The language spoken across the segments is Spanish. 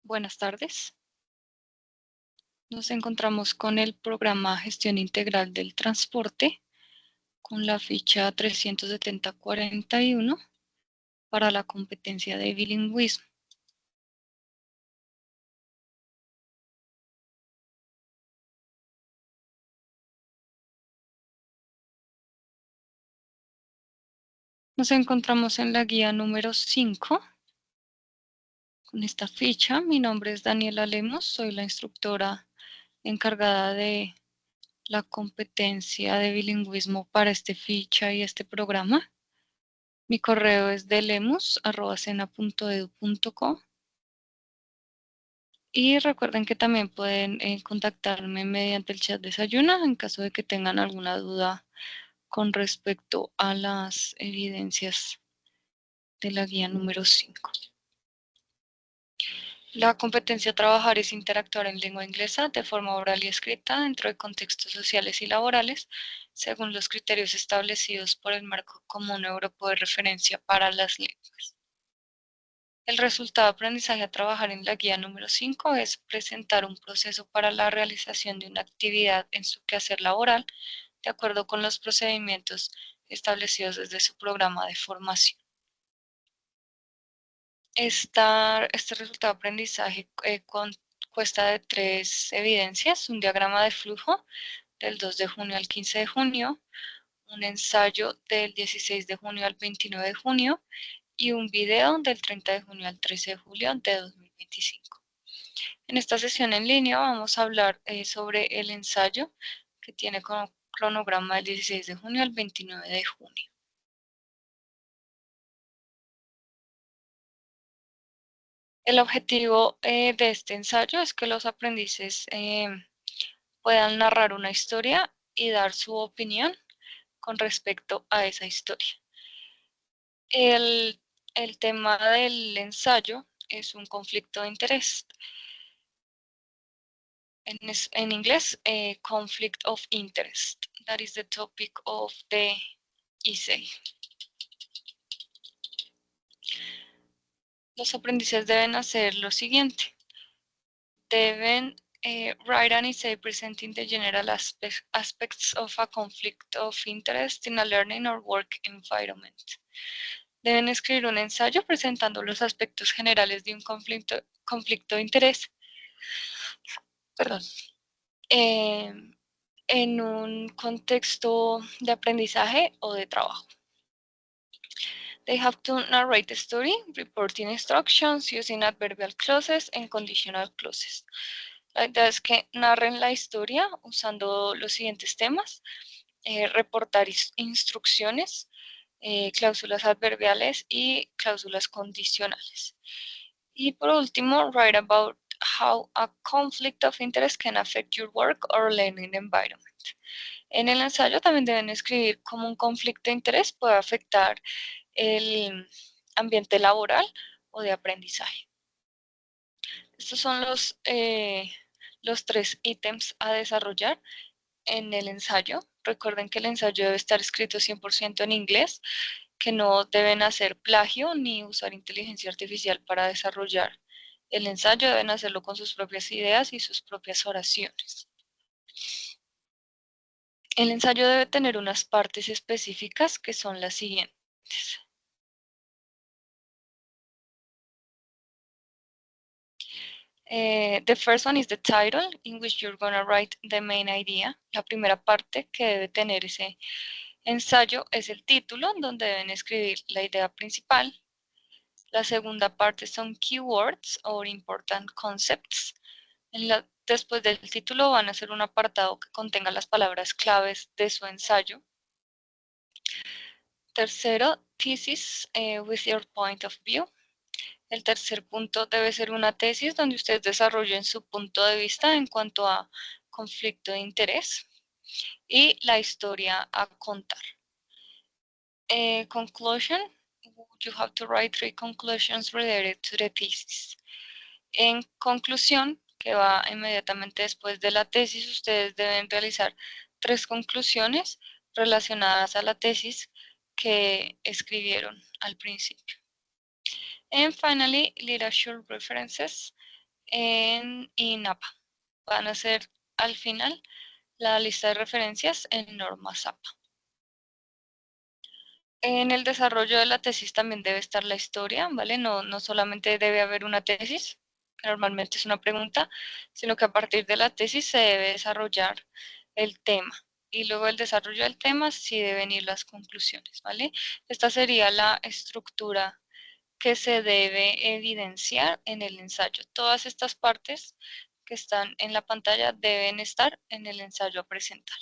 Buenas tardes. Nos encontramos con el programa Gestión Integral del Transporte con la ficha 37041 para la competencia de bilingüismo. Nos encontramos en la guía número 5 con esta ficha. Mi nombre es Daniela Lemos, soy la instructora encargada de la competencia de bilingüismo para este ficha y este programa. Mi correo es delemos@sena.edu.co. Y recuerden que también pueden contactarme mediante el chat Desayuna en caso de que tengan alguna duda con respecto a las evidencias de la guía número 5. La competencia a trabajar es interactuar en lengua inglesa de forma oral y escrita dentro de contextos sociales y laborales, según los criterios establecidos por el Marco Común Europeo de Referencia para las Lenguas. El resultado de aprendizaje a trabajar en la guía número 5 es presentar un proceso para la realización de una actividad en su quehacer laboral de acuerdo con los procedimientos establecidos desde su programa de formación. Este resultado de aprendizaje consta de 3 evidencias: un diagrama de flujo del 2 de junio al 15 de junio, un ensayo del 16 de junio al 29 de junio y un video del 30 de junio al 13 de julio de 2025. En esta sesión en línea vamos a hablar sobre el ensayo, que tiene como cronograma del 16 de junio al 29 de junio. El objetivo de este ensayo es que los aprendices puedan narrar una historia y dar su opinión con respecto a esa historia. El tema del ensayo es un conflicto de interés. En inglés, conflict of interest. That is the topic of the essay. Los aprendices deben hacer lo siguiente. Deben write an essay presenting the general aspects of a conflict of interest in a learning or work environment. Deben escribir un ensayo presentando los aspectos generales de un conflicto de interés. Perdón. En un contexto de aprendizaje o de trabajo. They have to narrate the story, reporting instructions, using adverbial clauses and conditional clauses. La idea es que narren la historia usando los siguientes temas: reportar instrucciones, cláusulas adverbiales y cláusulas condicionales. Y por último, write about how a conflict of interest can affect your work or learning environment. En el ensayo también deben escribir cómo un conflicto de interés puede afectar el ambiente laboral o de aprendizaje. Estos son los 3 ítems a desarrollar en el ensayo. Recuerden que el ensayo debe estar escrito 100% en inglés, que no deben hacer plagio ni usar inteligencia artificial para desarrollar el ensayo. Deben hacerlo con sus propias ideas y sus propias oraciones. El ensayo debe tener unas partes específicas que son las siguientes. The first one is the title, in which you're going to write the main idea. La primera parte que debe tener ese ensayo es el título, donde deben escribir la idea principal. La segunda parte son keywords or important concepts. Después del título van a hacer un apartado que contenga las palabras claves de su ensayo. Tercero, thesis with your point of view. El tercer punto debe ser una tesis donde ustedes desarrollen su punto de vista en cuanto a conflicto de interés y la historia a contar. Conclusion, you have to write 3 conclusions related to the thesis. En conclusión, que va inmediatamente después de la tesis, ustedes deben realizar 3 conclusiones relacionadas a la tesis que escribieron al principio. And finally, literature references. en INAPA. Van a ser al final la lista de referencias en normas APA. En el desarrollo de la tesis también debe estar la historia, ¿vale? No solamente debe haber una tesis, que normalmente es una pregunta, sino que a partir de la tesis se debe desarrollar el tema. Y luego del desarrollo del tema sí deben ir las conclusiones, ¿vale? Esta sería la estructura que se debe evidenciar en el ensayo. Todas estas partes que están en la pantalla deben estar en el ensayo a presentar.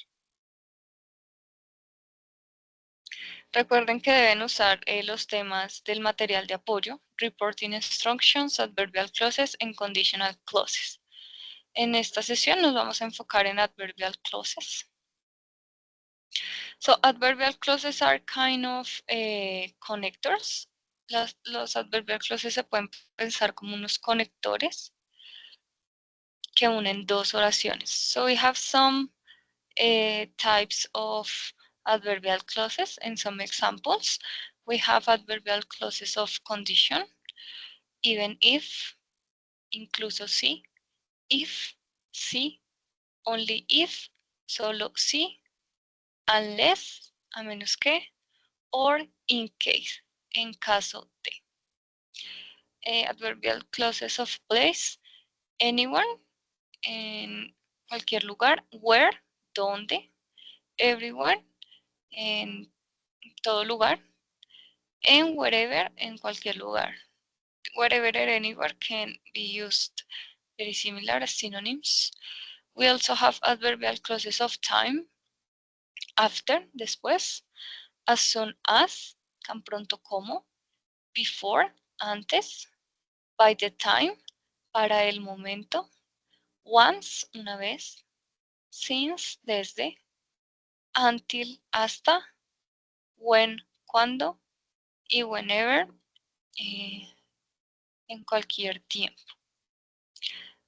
Recuerden que deben usar los temas del material de apoyo, reporting instructions, adverbial clauses and conditional clauses. En esta sesión nos vamos a enfocar en adverbial clauses. So adverbial clauses are kind of connectors. Los adverbial clauses se pueden pensar como unos conectores que unen dos oraciones. So we have some types of adverbial clauses and some examples. We have adverbial clauses of condition, even if, incluso si, if, si, only if, solo si, unless, a menos que, or in case, en caso de. Adverbial clauses of place, anyone, en cualquier lugar, where, donde, everywhere, en todo lugar, and wherever, en cualquier lugar. Wherever and anywhere can be used very similar as synonyms. We also have adverbial clauses of time, after, después, as soon as, tan pronto como, before, antes, by the time, para el momento, once, una vez, since, desde, until, hasta, when, cuando, y whenever, en cualquier tiempo.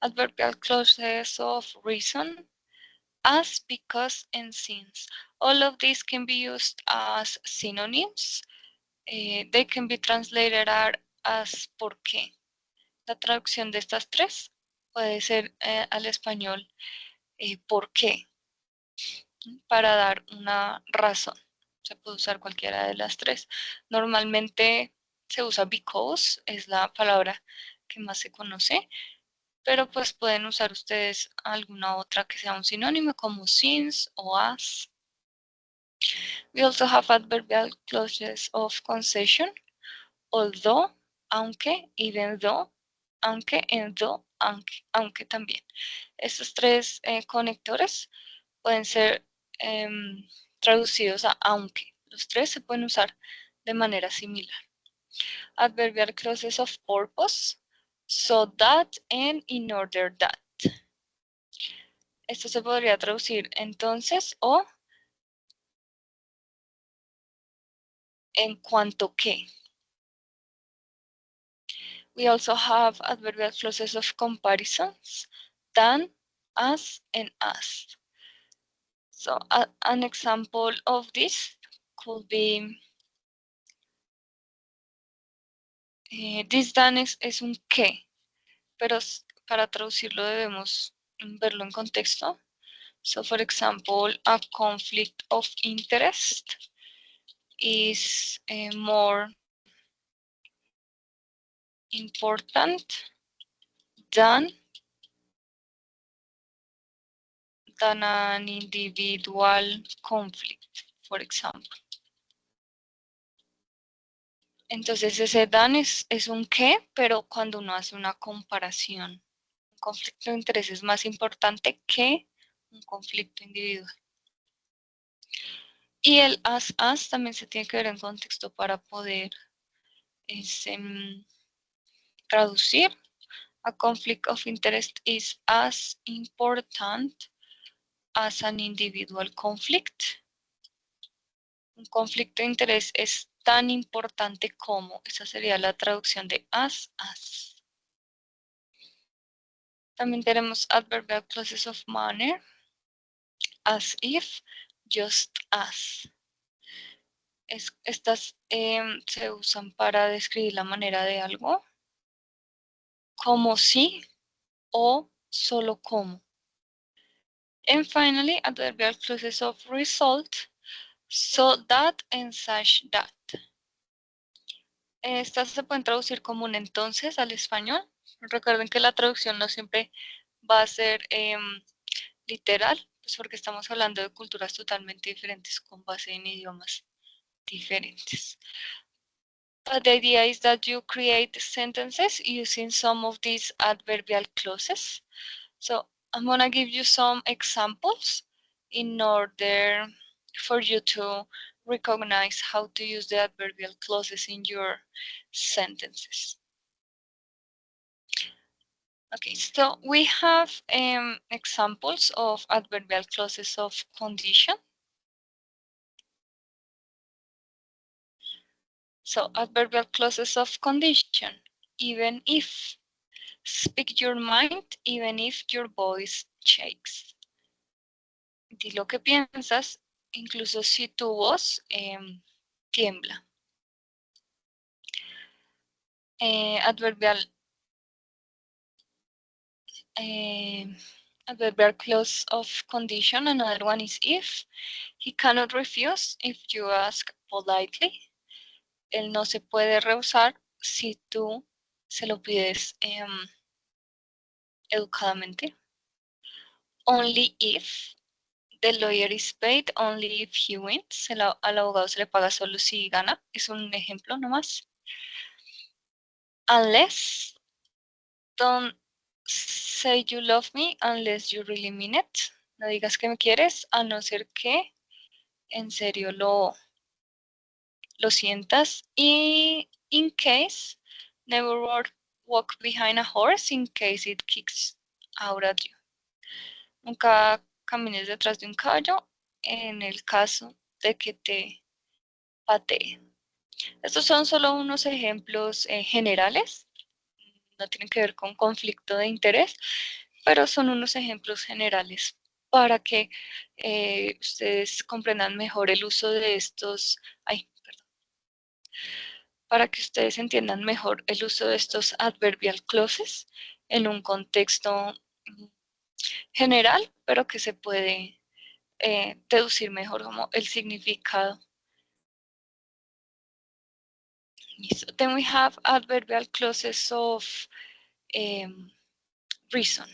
Adverbial clauses of reason, as, because, and since. All of these can be used as synonyms. They can be translated as por qué. La traducción de estas tres puede ser al español por qué, para dar una razón. Se puede usar cualquiera de las tres. Normalmente se usa because, es la palabra que más se conoce, pero pues pueden usar ustedes alguna otra que sea un sinónimo como since o as. We also have adverbial clauses of concession, although, aunque, even though, aunque, and though, aunque también. Estos tres conectores pueden ser traducidos a aunque. Los tres se pueden usar de manera similar. Adverbial clauses of purpose, so that and in order that. Esto se podría traducir entonces o en cuanto que. We also have adverbial clauses of comparisons, than, as, and as. So an example of this could be, this than es un que, pero para traducirlo debemos verlo en contexto. So for example, a conflict of interest is more important than an individual conflict, for example. Entonces ese than es un qué, pero cuando uno hace una comparación. Un conflicto de interés es más importante que un conflicto individual. Y el as también se tiene que ver en contexto para poder traducir. A conflict of interest is as important as an individual conflict. Un conflicto de interés es tan importante como, esa sería la traducción de as. También tenemos adverbial clauses of manner, as if, just as. Estas se usan para describir la manera de algo, como si, o solo como. And finally, adverbial clauses of result, so that and such that. Estas se pueden traducir como un entonces al español. Recuerden que la traducción no siempre va a ser literal, pues porque estamos hablando de culturas totalmente diferentes con base en idiomas diferentes. But the idea is that you create sentences using some of these adverbial clauses. So I'm gonna give you some examples in order for you to recognize how to use the adverbial clauses in your sentences. Okay, so we have examples of adverbial clauses of condition. So adverbial clauses of condition, even if, speak your mind, even if your voice shakes. Di lo que piensas, incluso si tu voz tiembla. Adverbial clause of condition, another one is if. He cannot refuse if you ask politely. Él no se puede rehusar si tú se lo pides educadamente. Only if. The lawyer is paid only if he wins. Al abogado se le paga solo si gana. Es un ejemplo nomás. Unless. Don't say you love me unless you really mean it. No digas que me quieres a no ser que en serio lo sientas. Y in case, never walk behind a horse in case it kicks out at you. Nunca camines detrás de un caballo en el caso de que te patee. Estos son solo unos ejemplos generales. No tienen que ver con conflicto de interés, pero son unos ejemplos generales para que ustedes comprendan mejor el uso de estos, para que ustedes entiendan mejor el uso de estos adverbial clauses en un contexto general, pero que se puede deducir mejor como el significado. Then we have adverbial clauses of reason.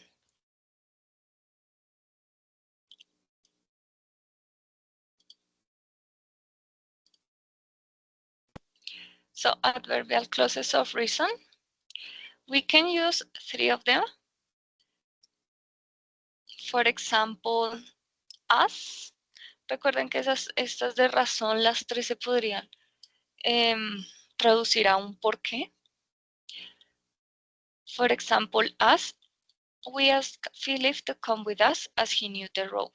So adverbial clauses of reason, we can use 3 of them. For example, as. Recuerden que estas de razón, las 3 se podrían traducir a un por qué. For example, as. We asked Philip to come with us as he knew the road.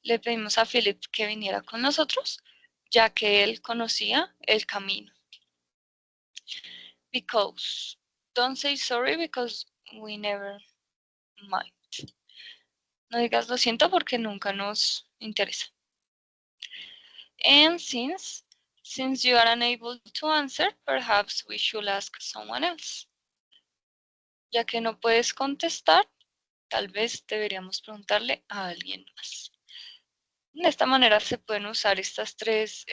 Le pedimos a Philip que viniera con nosotros, ya que él conocía el camino. Because. Don't say sorry because we never mind. No digas lo siento porque nunca nos interesa. And since you are unable to answer, perhaps we should ask someone else. Ya que no puedes contestar, tal vez deberíamos preguntarle a alguien más. De esta manera se pueden usar estas 3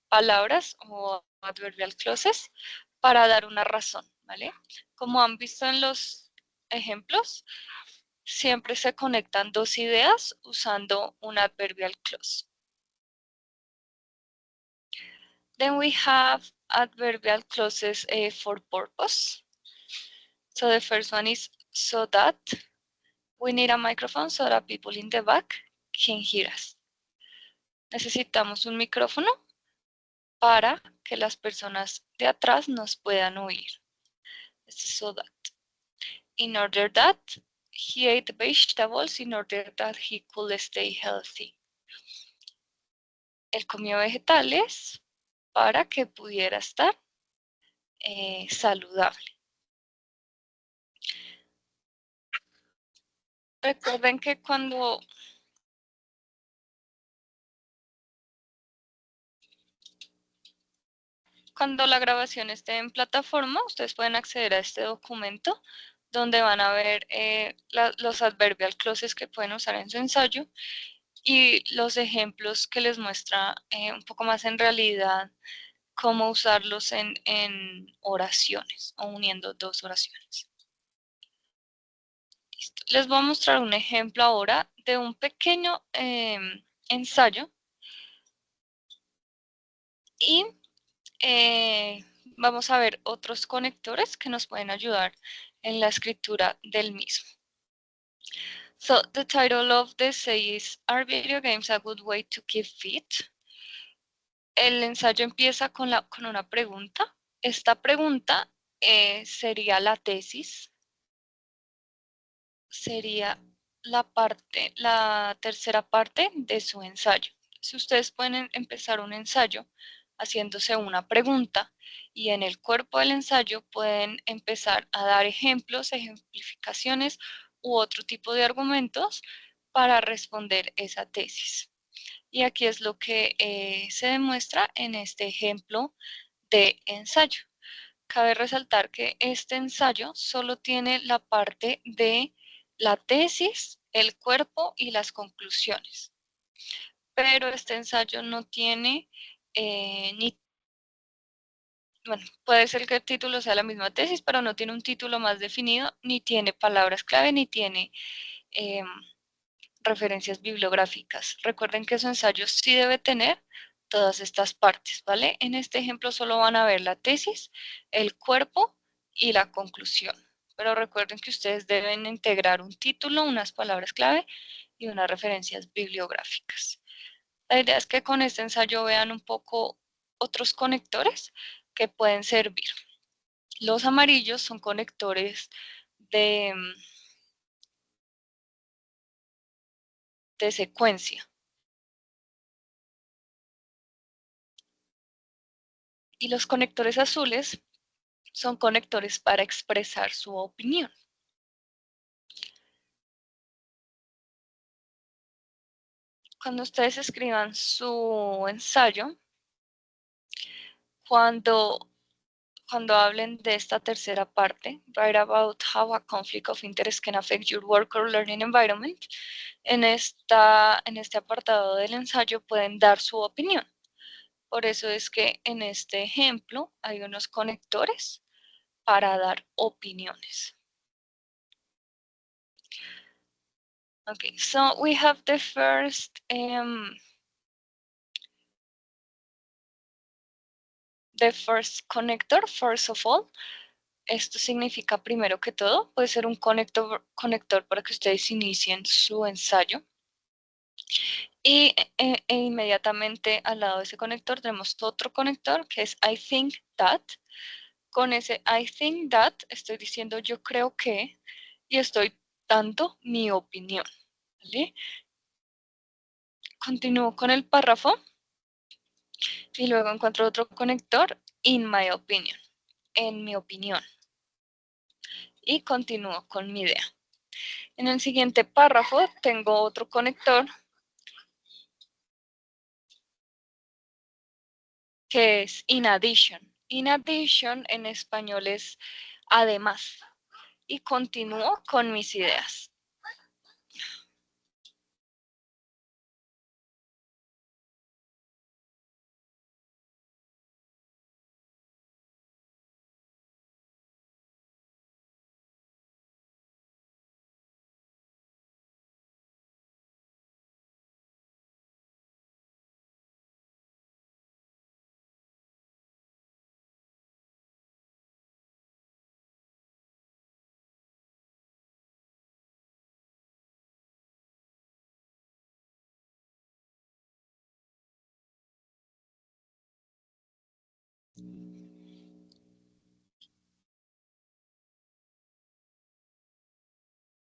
palabras o adverbial clauses para dar una razón, ¿vale? Como han visto en los ejemplos, siempre se conectan 2 ideas usando un adverbial clause. Then we have adverbial clauses for purpose. So the first one is so that. We need a microphone so that people in the back can hear us. Necesitamos un micrófono para que las personas de atrás nos puedan oír. This is so that. In order that he ate vegetables in order that he could stay healthy. Él comió vegetales para que pudiera estar saludable. Recuerden que cuando la grabación esté en plataforma, ustedes pueden acceder a este documento donde van a ver los adverbial clauses que pueden usar en su ensayo y los ejemplos que les muestra un poco más en realidad cómo usarlos en oraciones o uniendo dos oraciones. Listo. Les voy a mostrar un ejemplo ahora de un pequeño ensayo y vamos a ver otros conectores que nos pueden ayudar en la escritura del mismo. So, the title of the essay is, "Are video games a good way to keep fit?" El ensayo empieza con una pregunta. Esta pregunta sería la tesis, sería la tercera parte de su ensayo. Si ustedes pueden empezar un ensayo haciéndose una pregunta y en el cuerpo del ensayo pueden empezar a dar ejemplos, ejemplificaciones u otro tipo de argumentos para responder esa tesis. Y aquí es lo que se demuestra en este ejemplo de ensayo. Cabe resaltar que este ensayo solo tiene la parte de la tesis, el cuerpo y las conclusiones. Pero este ensayo no tiene bueno, puede ser que el título sea la misma tesis, pero no tiene un título más definido, ni tiene palabras clave, ni tiene referencias bibliográficas. Recuerden que su ensayo sí debe tener todas estas partes, ¿vale? En este ejemplo solo van a ver la tesis, el cuerpo y la conclusión. Pero recuerden que ustedes deben integrar un título, unas palabras clave y unas referencias bibliográficas. La idea es que con este ensayo vean un poco otros conectores que pueden servir. Los amarillos son conectores de secuencia. Y los conectores azules son conectores para expresar su opinión. Cuando ustedes escriban su ensayo, cuando hablen de esta tercera parte, write about how a conflict of interest can affect your work or learning environment, en este apartado del ensayo pueden dar su opinión. Por eso es que en este ejemplo hay unos conectores para dar opiniones. Okay, so we have the first connector, first of all. Esto significa primero que todo, puede ser un conector para que ustedes inicien su ensayo. Y inmediatamente al lado de ese conector tenemos otro conector que es I think that. Con ese I think that estoy diciendo yo creo que y estoy dando mi opinión. ¿Vale? Continúo con el párrafo y luego encuentro otro conector, in my opinion, en mi opinión. Y continúo con mi idea. En el siguiente párrafo tengo otro conector que es in addition. In addition en español es además. Y continúo con mis ideas.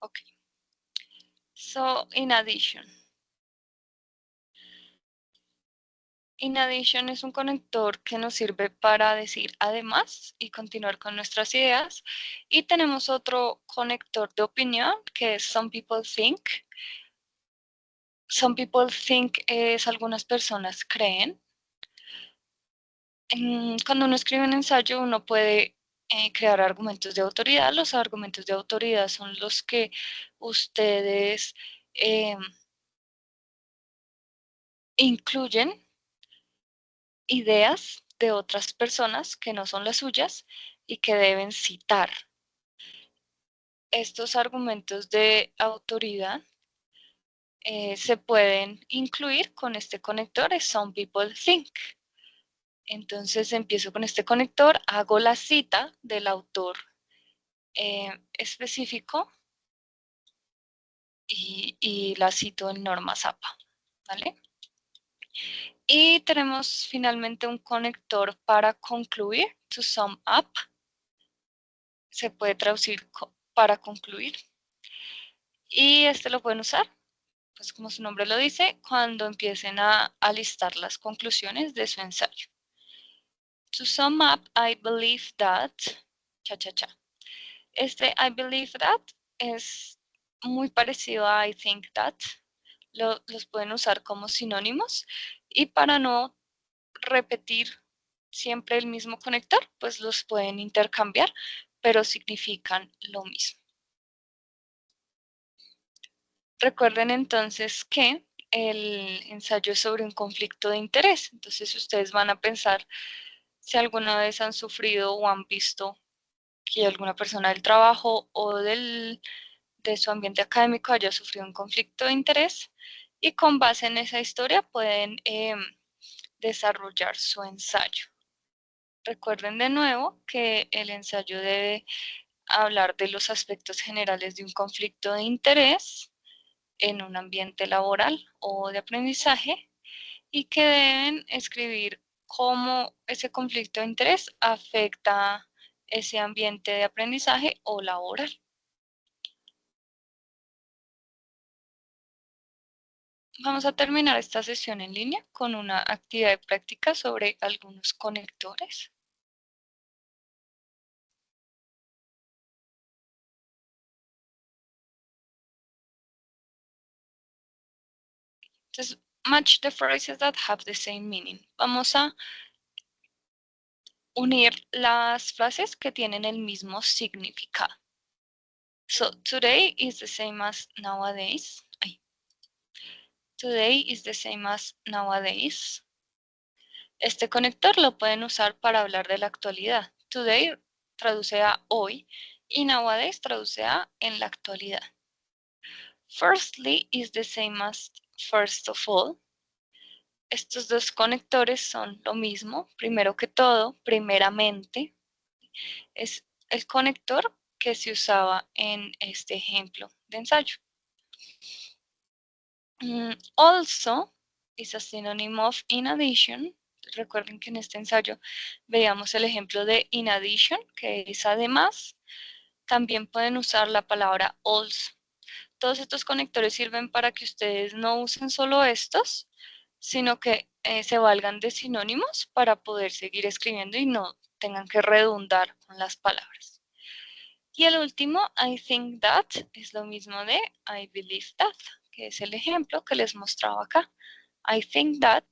Ok. So, in addition. In addition es un conector que nos sirve para decir además y continuar con nuestras ideas. Y tenemos otro conector de opinión que es some people think. Some people think es algunas personas creen. Cuando uno escribe un ensayo uno puede crear argumentos de autoridad. Los argumentos de autoridad son los que ustedes incluyen ideas de otras personas que no son las suyas y que deben citar. Estos argumentos de autoridad se pueden incluir con este conector, es Some People Think. Entonces empiezo con este conector, hago la cita del autor específico y la cito en norma Zappa, ¿vale? Y tenemos finalmente un conector para concluir, to sum up. Se puede traducir para concluir. Y este lo pueden usar, pues como su nombre lo dice, cuando empiecen a listar las conclusiones de su ensayo. To sum up, I believe that, cha-cha-cha. Este I believe that es muy parecido a I think that. Los pueden usar como sinónimos y para no repetir siempre el mismo conector, pues los pueden intercambiar, pero significan lo mismo. Recuerden entonces que el ensayo es sobre un conflicto de interés. Entonces ustedes van a pensar si alguna vez han sufrido o han visto que alguna persona del trabajo o de su ambiente académico haya sufrido un conflicto de interés y con base en esa historia pueden desarrollar su ensayo. Recuerden de nuevo que el ensayo debe hablar de los aspectos generales de un conflicto de interés en un ambiente laboral o de aprendizaje y que deben escribir cómo ese conflicto de interés afecta ese ambiente de aprendizaje o laboral. Vamos a terminar esta sesión en línea con una actividad de práctica sobre algunos conectores. Entonces, match the phrases that have the same meaning. Vamos a unir las frases que tienen el mismo significado. So, today is the same as nowadays. Today is the same as nowadays. Este conector lo pueden usar para hablar de la actualidad. Today traduce a hoy y nowadays traduce a en la actualidad. Firstly is the same as first of all. Estos dos conectores son lo mismo. Primero que todo, primeramente, es el conector que se usaba en este ejemplo de ensayo. Also is a synonym of in addition. Recuerden que en este ensayo veíamos el ejemplo de in addition, que es además. También pueden usar la palabra also. Todos estos conectores sirven para que ustedes no usen solo estos, sino que se valgan de sinónimos para poder seguir escribiendo y no tengan que redundar con las palabras. Y el último, I think that, es lo mismo de I believe that, que es el ejemplo que les mostraba acá. I think that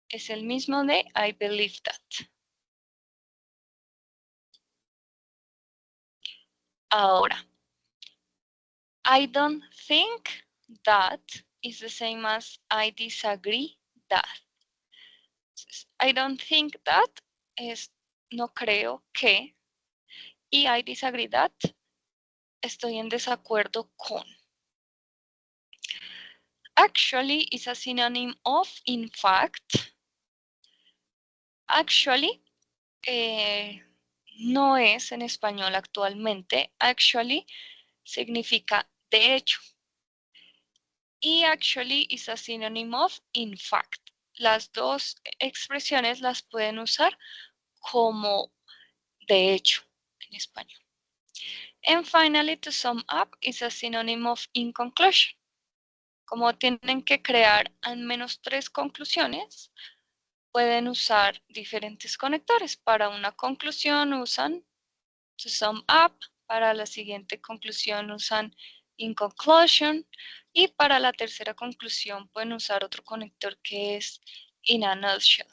es el mismo de I believe that. Ahora, I don't think that is the same as I disagree that. I don't think that es no creo que y I disagree that estoy en desacuerdo con. Actually is a synonym of in fact. Actually no es en español actualmente. Actually significa de hecho. Y actually is a synonym of in fact. Las dos expresiones las pueden usar como de hecho en español. And finally, to sum up is a synonym of in conclusion. Como tienen que crear al menos 3 conclusiones, pueden usar diferentes conectores. Para una conclusión usan to sum up, para la siguiente conclusión usan in conclusion y para la tercera conclusión pueden usar otro conector que es in a nutshell.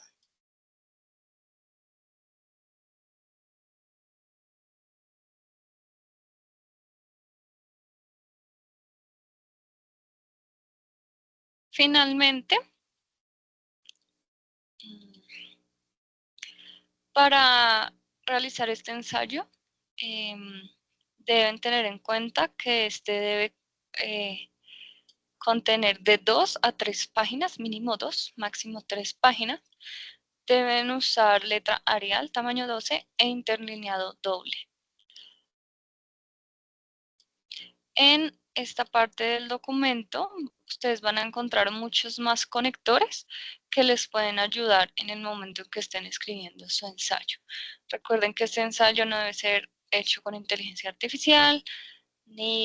Finalmente, para realizar este ensayo, deben tener en cuenta que este debe contener de 2 a 3 páginas, mínimo 2, máximo 3 páginas. Deben usar letra Arial tamaño 12 e interlineado doble. En esta parte del documento, ustedes van a encontrar muchos más conectores que les pueden ayudar en el momento en que estén escribiendo su ensayo. Recuerden que este ensayo no debe ser hecho con inteligencia artificial, ni